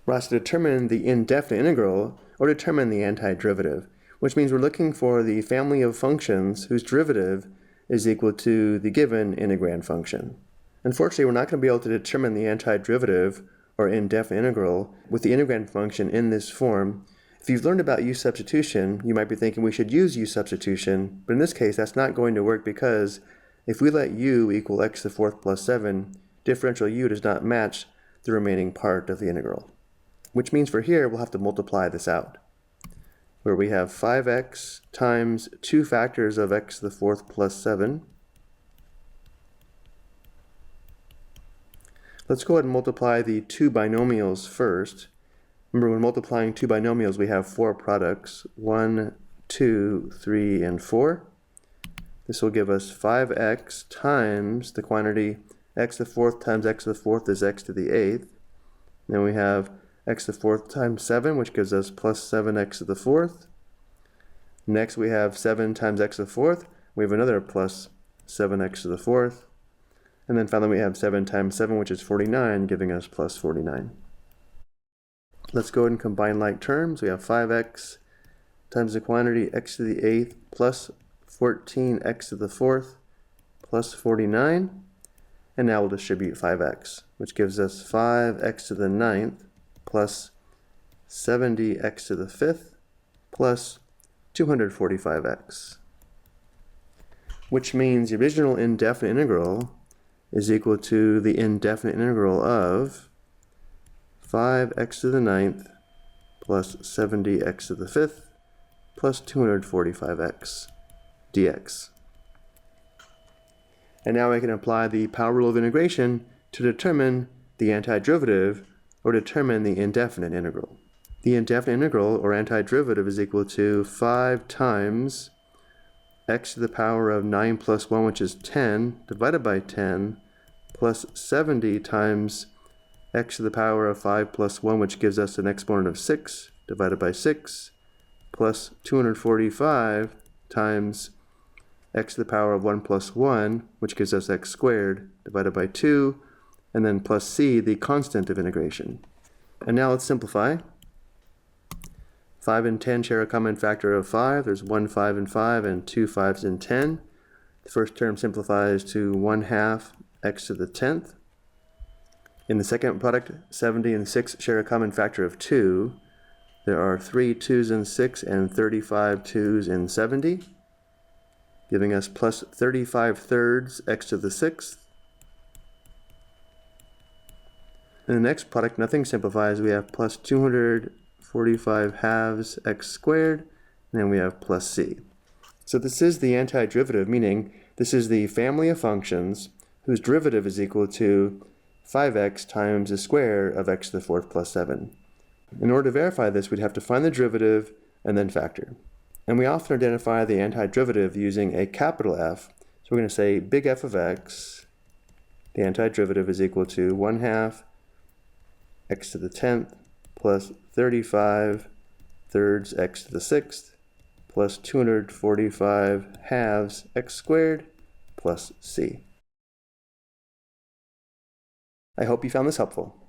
We're asked to determine the indefinite integral or determine the antiderivative, which means we're looking for the family of functions whose derivative is equal to the given integrand function. Unfortunately, we're not going to be able to determine the antiderivative or indefinite integral with the integrand function in this form. If you've learned about u substitution, you might be thinking we should use u substitution, but in this case that's not going to work because if we let u equal x to the fourth plus 7, differential u does not match the remaining part of the integral. Which means for here we'll have to multiply this out, where we have 5x times 2 factors of x to the fourth plus 7. Let's go ahead and multiply the two binomials first. Remember, when multiplying two binomials, we have four products, 1, 2, 3, and 4. This will give us 5x times the quantity x to the fourth times x to the fourth is x to the eighth. Then we have x to the fourth times 7, which gives us plus 7x to the fourth. Next we have 7 times x to the fourth. We have another plus 7x to the fourth. And then finally we have 7 times 7, which is 49, giving us plus 49. Let's go ahead and combine like terms. We have 5x times the quantity x to the eighth plus 14x to the fourth plus 49. And now we'll distribute 5x, which gives us 5x to the ninth plus 70x to the fifth plus 245x. Which means the original indefinite integral is equal to the indefinite integral of 5x to the ninth plus 70x to the fifth plus 245x dx. And now I can apply the power rule of integration to determine the antiderivative or determine the indefinite integral. The indefinite integral or antiderivative is equal to 5 times x to the power of 9 plus 1, which is 10, divided by 10, plus 70 times x to the power of 5 plus 1, which gives us an exponent of 6, divided by 6, plus 245 times x to the power of 1 plus 1, which gives us x squared, divided by 2, and then plus c, the constant of integration. And now let's simplify. 5 and 10 share a common factor of 5. There's 1 5 and 5 and 2 5s and 10. The first term simplifies to 1/2 x to the 10th. In the second product, 70 and 6 share a common factor of 2. There are 3 2s in 6 and 35 2s in 70, giving us plus 35 thirds x to the 6th. In the next product, nothing simplifies. We have plus 245 halves x squared, and then we have plus c. So this is the antiderivative, meaning this is the family of functions whose derivative is equal to 5x times the square of x to the fourth plus 7. In order to verify this, we'd have to find the derivative and then factor. And we often identify the antiderivative using a capital F. So we're going to say big F of x, the antiderivative is equal to 1/2 x to the 10th plus 35 thirds x to the 6th plus 245 halves x squared plus c. I hope you found this helpful.